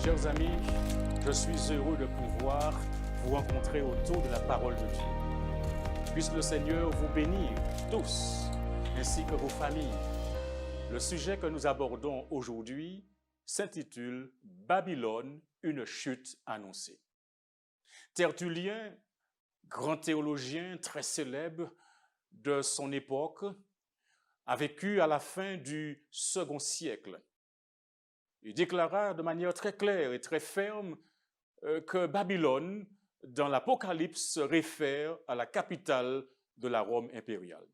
Chers amis, je suis heureux de pouvoir vous rencontrer autour de la parole de Dieu. Puisse le Seigneur vous bénir tous, ainsi que vos familles. Le sujet que nous abordons aujourd'hui s'intitule « Babylone, une chute annoncée ». Tertullien, grand théologien très célèbre de son époque, a vécu à la fin du second siècle. Il déclara de manière très claire et très ferme que Babylone, dans l'Apocalypse, se réfère à la capitale de la Rome impériale.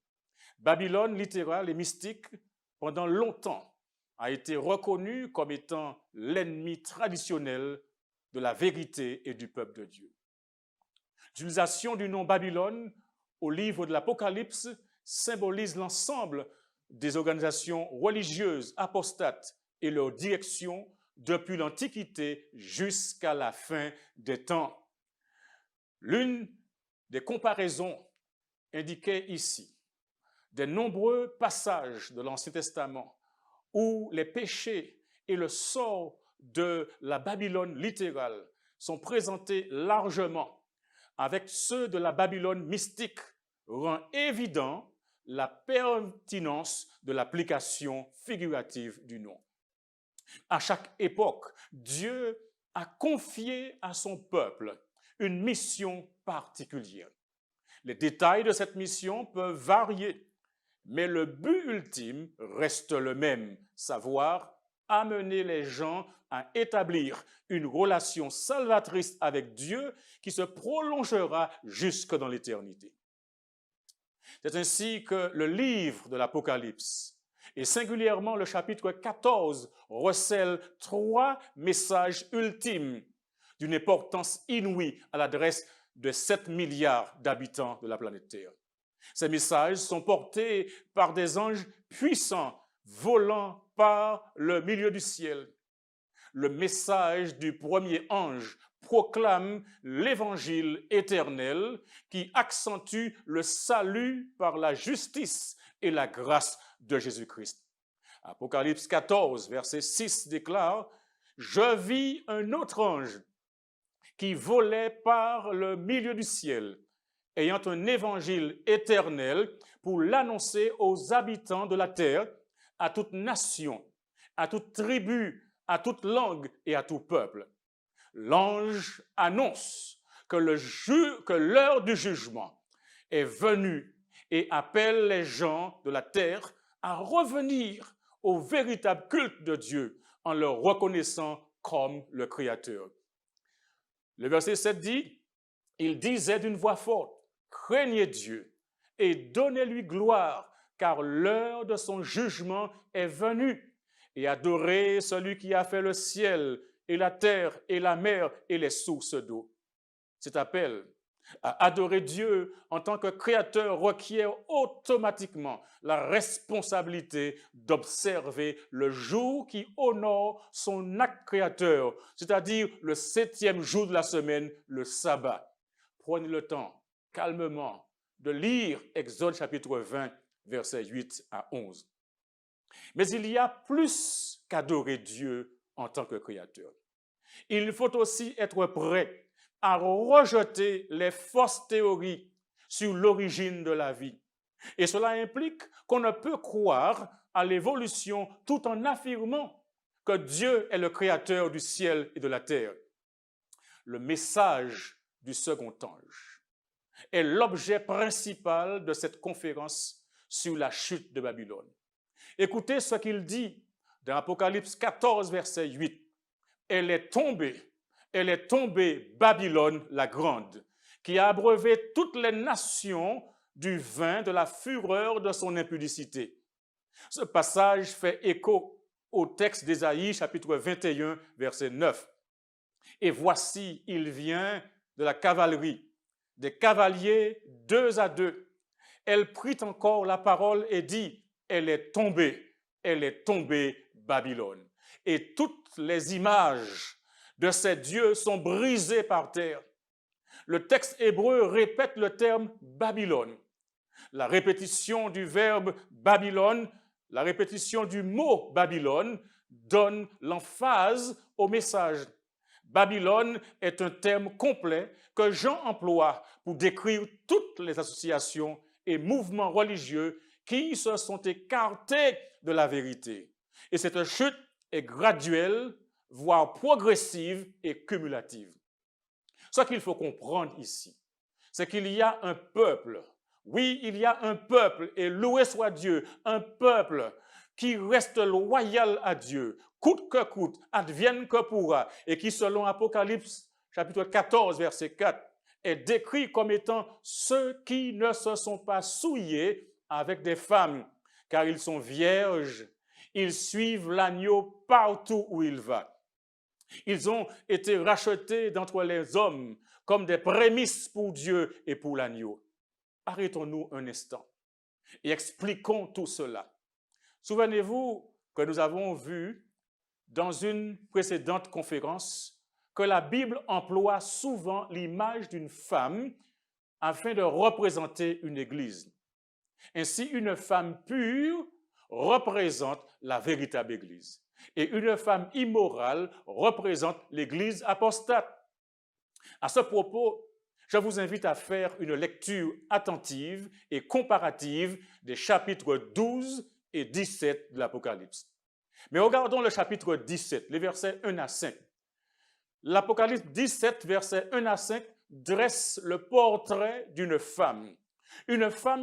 Babylone, littérale et mystique, pendant longtemps, a été reconnue comme étant l'ennemi traditionnel de la vérité et du peuple de Dieu. L'utilisation du nom Babylone au livre de l'Apocalypse symbolise l'ensemble des organisations religieuses apostates et leur direction depuis l'Antiquité jusqu'à la fin des temps. L'une des comparaisons indiquées ici des nombreux passages de l'Ancien Testament où les péchés et le sort de la Babylone littérale sont présentés largement avec ceux de la Babylone mystique rend évident la pertinence de l'application figurative du nom. À chaque époque, Dieu a confié à son peuple une mission particulière. Les détails de cette mission peuvent varier, mais le but ultime reste le même, savoir amener les gens à établir une relation salvatrice avec Dieu qui se prolongera jusque dans l'éternité. C'est ainsi que le livre de l'Apocalypse, et singulièrement le chapitre 14, recèle 3 messages ultimes d'une importance inouïe à l'adresse de 7 milliards d'habitants de la planète Terre. Ces messages sont portés par des anges puissants volant par le milieu du ciel. Le message du premier ange proclame l'évangile éternel qui accentue le salut par la justice et la grâce de Jésus-Christ. Apocalypse 14, verset 6 déclare « Je vis un autre ange qui volait par le milieu du ciel, ayant un évangile éternel pour l'annoncer aux habitants de la terre, à toute nation, à toute tribu, à toute langue et à tout peuple. L'ange annonce que l'heure du jugement est venue et appelle les gens de la terre à revenir au véritable culte de Dieu en le reconnaissant comme le Créateur. Le verset 7 dit, « Il disait d'une voix forte, craignez Dieu et donnez-lui gloire, car l'heure de son jugement est venue, et adorez celui qui a fait le ciel et la terre et la mer et les sources d'eau. » Cet appel à adorer Dieu en tant que créateur requiert automatiquement la responsabilité d'observer le jour qui honore son acte créateur, c'est-à-dire le 7e jour de la semaine, le sabbat. Prenez le temps, calmement, de lire Exode chapitre 20, versets 8 à 11. Mais il y a plus qu'adorer Dieu en tant que créateur. Il faut aussi être prêt à rejeter les fausses théories sur l'origine de la vie. Et cela implique qu'on ne peut croire à l'évolution tout en affirmant que Dieu est le créateur du ciel et de la terre. Le message du second ange est l'objet principal de cette conférence sur la chute de Babylone. Écoutez ce qu'il dit dans Apocalypse 14, verset 8. « Elle est tombée, Babylone la grande, qui a abreuvé toutes les nations du vin de la fureur de son impudicité. » Ce passage fait écho au texte d'Ésaïe, chapitre 21, verset 9. « Et voici, il vient de la cavalerie, des cavaliers 2 à 2. Elle prit encore la parole et dit, elle est tombée, Babylone. Et toutes les images de ces dieux sont brisées par terre. » Le texte hébreu répète le terme Babylone. La répétition du verbe Babylone, la répétition du mot Babylone donne l'emphase au message. Babylone est un terme complet que Jean emploie pour décrire toutes les associations et mouvements religieux qui se sont écartés de la vérité. Et cette chute est graduelle, voire progressive et cumulative. Ce qu'il faut comprendre ici, c'est qu'il y a un peuple. Oui, il y a un peuple, et loué soit Dieu, un peuple qui reste loyal à Dieu, coûte que coûte, advienne que pourra, et qui, selon Apocalypse chapitre 14, verset 4, est décrit comme étant ceux qui ne se sont pas souillés avec des femmes, car ils sont vierges, ils suivent l'agneau partout où il va. Ils ont été rachetés d'entre les hommes comme des prémices pour Dieu et pour l'agneau. Arrêtons-nous un instant et expliquons tout cela. Souvenez-vous que nous avons vu dans une précédente conférence que la Bible emploie souvent l'image d'une femme afin de représenter une église. Ainsi, une femme pure représente la véritable église et une femme immorale représente l'église apostate. À ce propos, je vous invite à faire une lecture attentive et comparative des chapitres 12 et 17 de l'Apocalypse. Mais regardons le chapitre 17, les versets 1 à 5. L'Apocalypse 17, versets 1 à 5, dresse le portrait d'une femme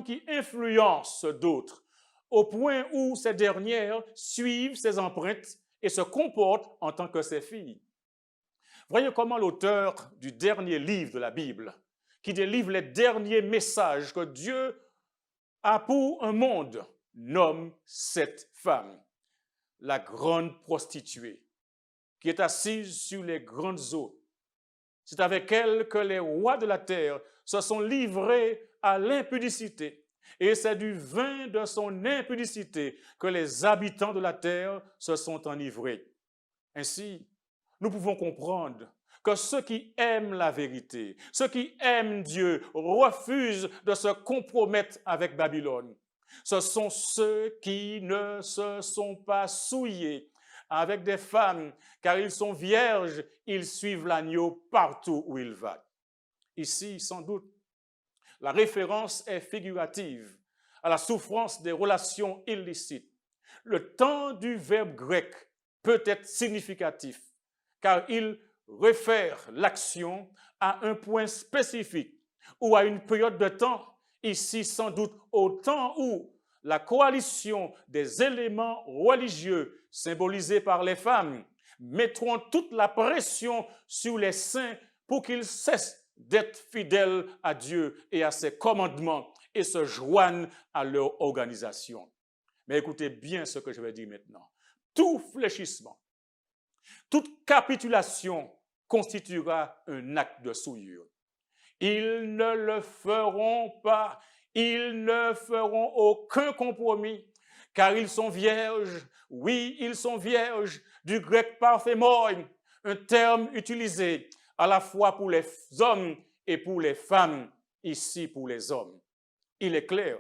qui influence d'autres, au point où ces dernières suivent ses empreintes et se comportent en tant que ses filles. Voyez comment l'auteur du dernier livre de la Bible, qui délivre les derniers messages que Dieu a pour un monde, nomme cette femme, la grande prostituée, qui est assise sur les grandes eaux. C'est avec elle que les rois de la terre se sont livrés à l'impudicité. Et c'est du vin de son impudicité que les habitants de la terre se sont enivrés. Ainsi, nous pouvons comprendre que ceux qui aiment la vérité, ceux qui aiment Dieu, refusent de se compromettre avec Babylone. Ce sont ceux qui ne se sont pas souillés avec des femmes, car ils sont vierges, ils suivent l'agneau partout où il va. Ici, sans doute, la référence est figurative à la souffrance des relations illicites. Le temps du verbe grec peut être significatif, car il réfère l'action à un point spécifique ou à une période de temps, ici sans doute au temps où la coalition des éléments religieux symbolisés par les femmes mettront toute la pression sur les saints pour qu'ils cessent d'être fidèles à Dieu et à ses commandements et se joignent à leur organisation. Mais écoutez bien ce que je vais dire maintenant. Tout fléchissement, toute capitulation constituera un acte de souillure. Ils ne le feront pas, ils ne feront aucun compromis, car ils sont vierges. Oui, ils sont vierges, du grec parthemoi, un terme utilisé à la fois pour les hommes et pour les femmes, ici pour les hommes. Il est clair,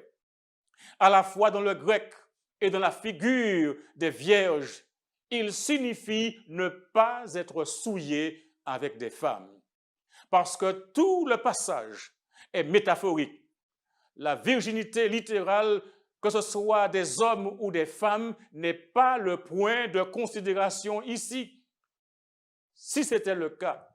à la fois dans le grec et dans la figure des vierges, il signifie ne pas être souillé avec des femmes. Parce que tout le passage est métaphorique. La virginité littérale, que ce soit des hommes ou des femmes, n'est pas le point de considération ici. Si c'était le cas,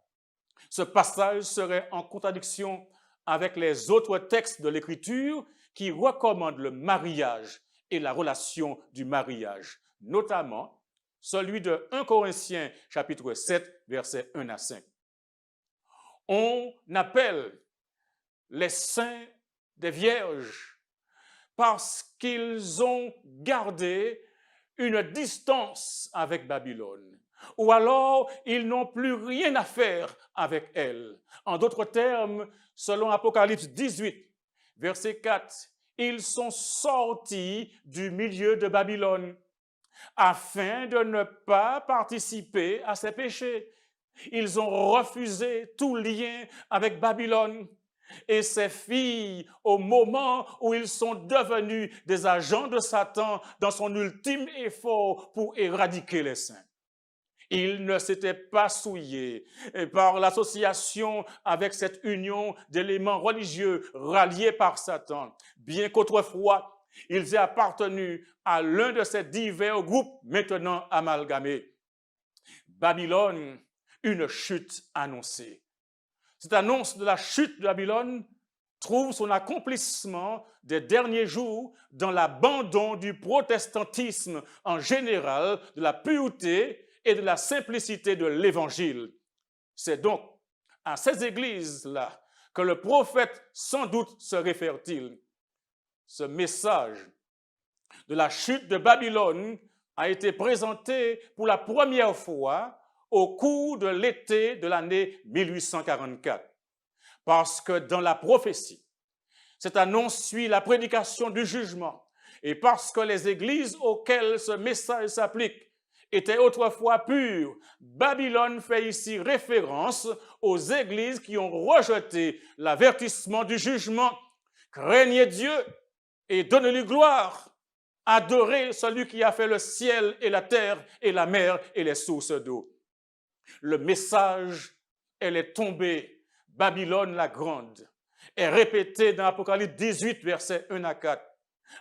ce passage serait en contradiction avec les autres textes de l'Écriture qui recommandent le mariage et la relation du mariage, notamment celui de 1 Corinthiens chapitre 7, versets 1 à 5. On appelle les saints des vierges parce qu'ils ont gardé une distance avec Babylone, ou alors ils n'ont plus rien à faire avec elle. En d'autres termes, selon Apocalypse 18, verset 4, ils sont sortis du milieu de Babylone afin de ne pas participer à ses péchés. Ils ont refusé tout lien avec Babylone. Et ces filles, au moment où ils sont devenus des agents de Satan dans son ultime effort pour éradiquer les saints. Il ne s'était pas souillé par l'association avec cette union d'éléments religieux ralliés par Satan, bien qu'autrefois, ils aient appartenu à l'un de ces divers groupes maintenant amalgamés. Babylone, une chute annoncée. Cette annonce de la chute de Babylone trouve son accomplissement des derniers jours dans l'abandon du protestantisme en général, de la pureté et de la simplicité de l'Évangile. C'est donc à ces églises-là que le prophète sans doute se réfère-t-il. Ce message de la chute de Babylone a été présenté pour la première fois au cours de l'été de l'année 1844. Parce que dans la prophétie, cette annonce suit la prédication du jugement et parce que les églises auxquelles ce message s'applique étaient autrefois pures, Babylone fait ici référence aux églises qui ont rejeté l'avertissement du jugement. Craignez Dieu et donnez-lui gloire. Adorez celui qui a fait le ciel et la terre et la mer et les sources d'eau. Le message, elle est tombée, Babylone la grande, est répété dans Apocalypse 18, versets 1 à 4.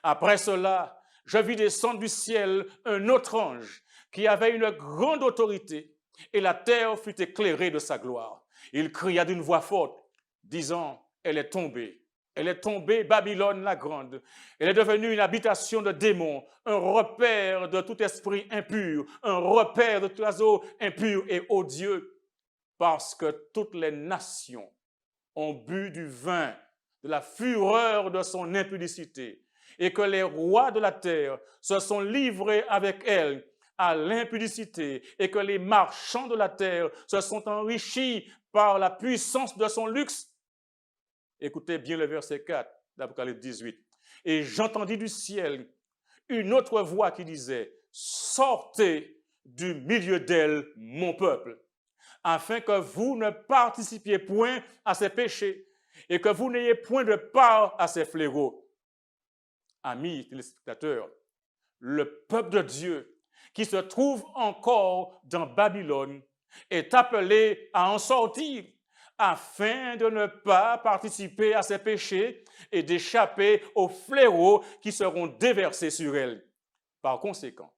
Après cela, je vis descendre du ciel un autre ange qui avait une grande autorité, et la terre fut éclairée de sa gloire. Il cria d'une voix forte, disant, elle est tombée, Babylone la grande. Elle est devenue une habitation de démons, un repère de tout esprit impur, un repère de tout oiseau impur et odieux, parce que toutes les nations ont bu du vin de la fureur de son impudicité, et que les rois de la terre se sont livrés avec elle à l'impudicité, et que les marchands de la terre se sont enrichis par la puissance de son luxe. Écoutez bien le verset 4 d'Apocalypse 18. Et j'entendis du ciel une autre voix qui disait, sortez du milieu d'elle, mon peuple, afin que vous ne participiez point à ses péchés et que vous n'ayez point de part à ses fléaux. Amis téléspectateurs, le peuple de Dieu qui se trouve encore dans Babylone est appelé à en sortir afin de ne pas participer à ses péchés et d'échapper aux fléaux qui seront déversés sur elle. Par conséquent,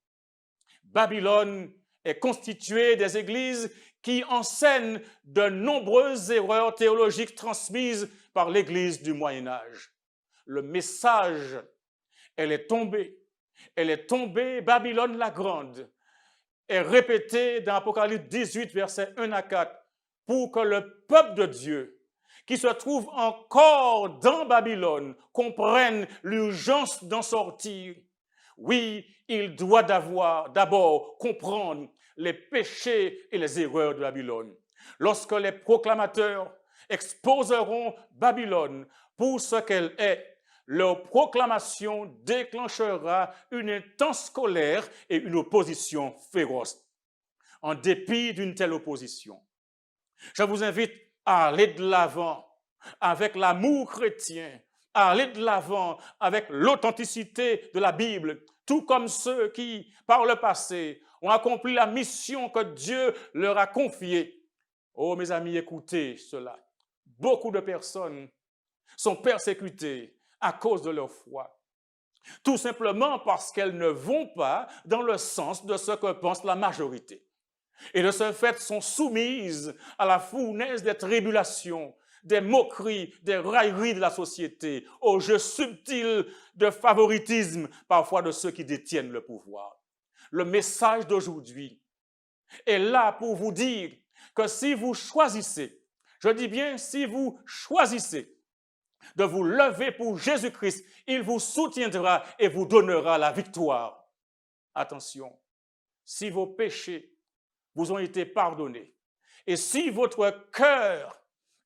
Babylone est constituée des églises qui enseignent de nombreuses erreurs théologiques transmises par l'Église du Moyen-Âge. Le message, elle est tombée, Babylone la grande, est répété dans Apocalypse 18, versets 1 à 4, pour que le peuple de Dieu, qui se trouve encore dans Babylone, comprenne l'urgence d'en sortir. Oui, il doit d'abord comprendre les péchés et les erreurs de Babylone. Lorsque les proclamateurs exposeront Babylone pour ce qu'elle est, leur proclamation déclenchera une intense colère et une opposition féroce. En dépit d'une telle opposition, je vous invite à aller de l'avant avec l'amour chrétien, à aller de l'avant avec l'authenticité de la Bible, tout comme ceux qui, par le passé, ont accompli la mission que Dieu leur a confiée. Oh, mes amis, écoutez cela. Beaucoup de personnes sont persécutées à cause de leur foi, tout simplement parce qu'elles ne vont pas dans le sens de ce que pense la majorité. Et de ce fait sont soumises à la fournaise des tribulations, des moqueries, des railleries de la société, au jeu subtil de favoritisme, parfois de ceux qui détiennent le pouvoir. Le message d'aujourd'hui est là pour vous dire que si vous choisissez, je dis bien si vous choisissez de vous lever pour Jésus-Christ, il vous soutiendra et vous donnera la victoire. Attention, si vos péchés vous ont été pardonnés et si votre cœur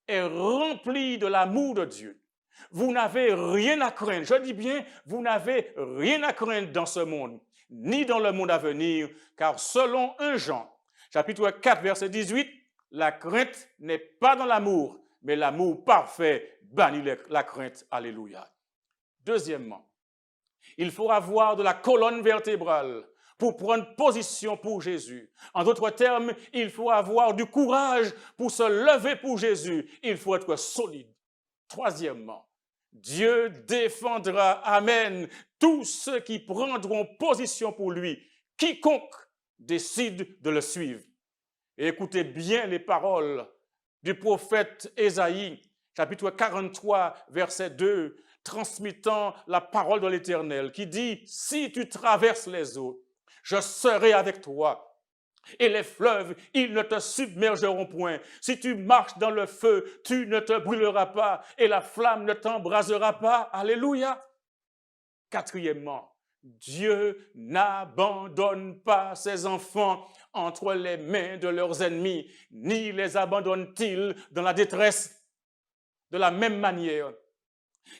est rempli de l'amour de Dieu, vous n'avez rien à craindre. Je dis bien, vous n'avez rien à craindre dans ce monde, ni dans le monde à venir, car selon 1 Jean, chapitre 4, verset 18, la crainte n'est pas dans l'amour, mais l'amour parfait bannit la crainte. Alléluia. Deuxièmement, il faut avoir de la colonne vertébrale pour prendre position pour Jésus. En d'autres termes, il faut avoir du courage pour se lever pour Jésus. Il faut être solide. Troisièmement, Dieu défendra, amen, tous ceux qui prendront position pour lui, quiconque décide de le suivre. Et écoutez bien les paroles du prophète Ésaïe, chapitre 43, verset 2, transmettant la parole de l'Éternel, qui dit « Si tu traverses les eaux, je serai avec toi, et les fleuves, ils ne te submergeront point. Si tu marches dans le feu, tu ne te brûleras pas, et la flamme ne t'embrasera pas. » Alléluia. Quatrièmement, Dieu n'abandonne pas ses enfants entre les mains de leurs ennemis, ni les abandonne-t-il dans la détresse. De la même manière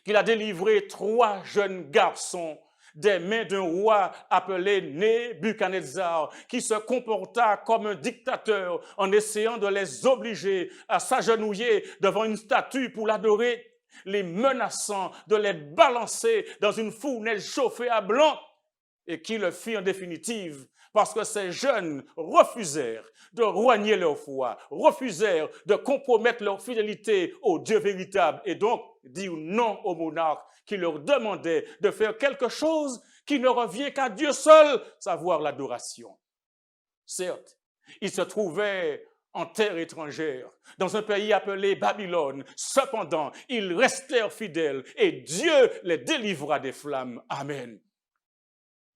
qu'il a délivré 3 jeunes garçons des mains d'un roi appelé Nebuchadnezzar, qui se comporta comme un dictateur en essayant de les obliger à s'agenouiller devant une statue pour l'adorer, les menaçant de les balancer dans une fournaise chauffée à blanc, et qui le fit en définitive parce que ces jeunes refusèrent de rogner leur foi, refusèrent de compromettre leur fidélité au Dieu véritable et donc dire non au monarque qui leur demandait de faire quelque chose qui ne revient qu'à Dieu seul, savoir l'adoration. Certes, ils se trouvaient en terre étrangère, dans un pays appelé Babylone. Cependant, ils restèrent fidèles et Dieu les délivra des flammes. Amen.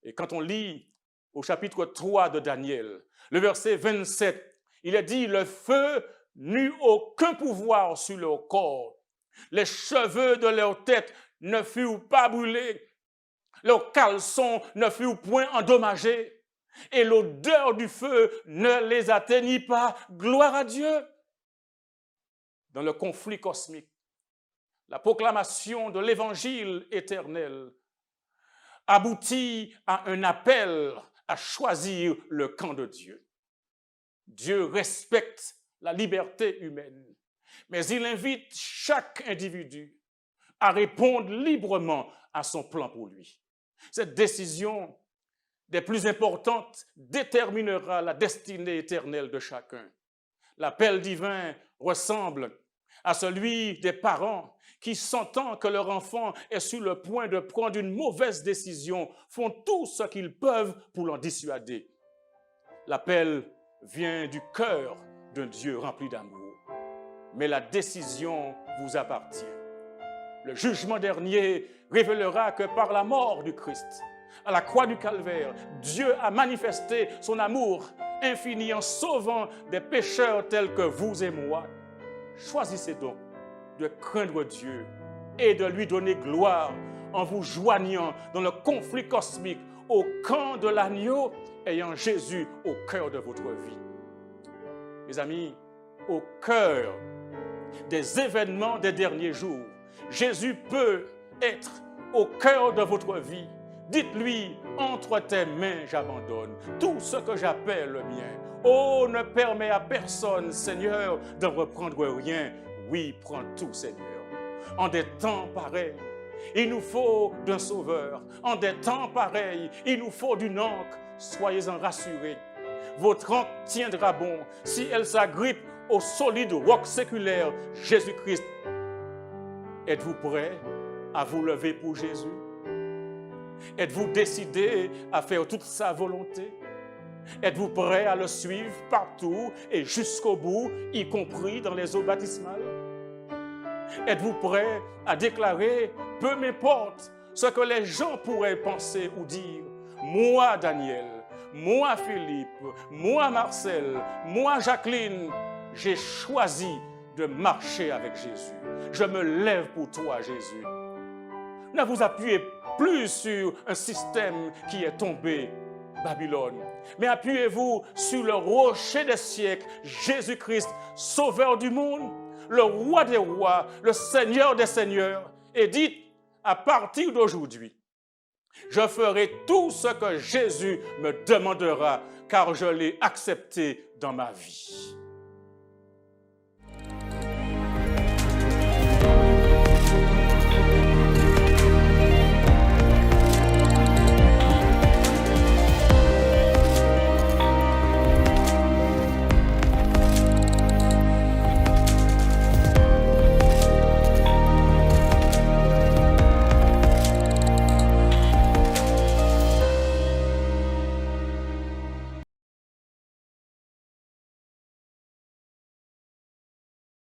Et quand on lit au chapitre 3 de Daniel, le verset 27, il est dit « Le feu n'eut aucun pouvoir sur leur corps. Les cheveux de leur tête ne furent pas brûlés. Leurs caleçons ne furent point endommagés. Et l'odeur du feu ne les atteignit pas. Gloire à Dieu. » Dans le conflit cosmique, la proclamation de l'évangile éternel aboutit à un appel à choisir le camp de Dieu. Dieu respecte la liberté humaine, mais il invite chaque individu à répondre librement à son plan pour lui. Cette décision des plus importantes déterminera la destinée éternelle de chacun. L'appel divin ressemble à celui des parents qui, sentant que leur enfant est sur le point de prendre une mauvaise décision, font tout ce qu'ils peuvent pour l'en dissuader. L'appel vient du cœur d'un Dieu rempli d'amour, mais la décision vous appartient. Le jugement dernier révélera que par la mort du Christ, à la croix du Calvaire, Dieu a manifesté son amour infini en sauvant des pécheurs tels que vous et moi. Choisissez donc de craindre Dieu et de lui donner gloire en vous joignant dans le conflit cosmique au camp de l'agneau, ayant Jésus au cœur de votre vie. Mes amis, au cœur des événements des derniers jours, Jésus peut être au cœur de votre vie. Dites-lui, entre tes mains j'abandonne tout ce que j'appelle le mien. Oh, ne permets à personne, Seigneur, de reprendre rien. Oui, prends tout, Seigneur. En des temps pareils, il nous faut d'un sauveur. En des temps pareils, il nous faut d'une ancre. Soyez-en rassurés. Votre ancre tiendra bon si elle s'agrippe au solide roc séculaire, Jésus-Christ. Êtes-vous prêts à vous lever pour Jésus? Êtes-vous décidé à faire toute sa volonté? Êtes-vous prêt à le suivre partout et jusqu'au bout, y compris dans les eaux baptismales? Êtes-vous prêt à déclarer, peu m'importe ce que les gens pourraient penser ou dire, moi Daniel, moi Philippe, moi Marcel, moi Jacqueline, j'ai choisi de marcher avec Jésus. Je me lève pour toi, Jésus. Ne vous appuyez plus sur un système qui est tombé, Babylone, mais appuyez-vous sur le rocher des siècles, Jésus-Christ, sauveur du monde, le roi des rois, le Seigneur des seigneurs, et dites, à partir d'aujourd'hui, je ferai tout ce que Jésus me demandera, car je l'ai accepté dans ma vie.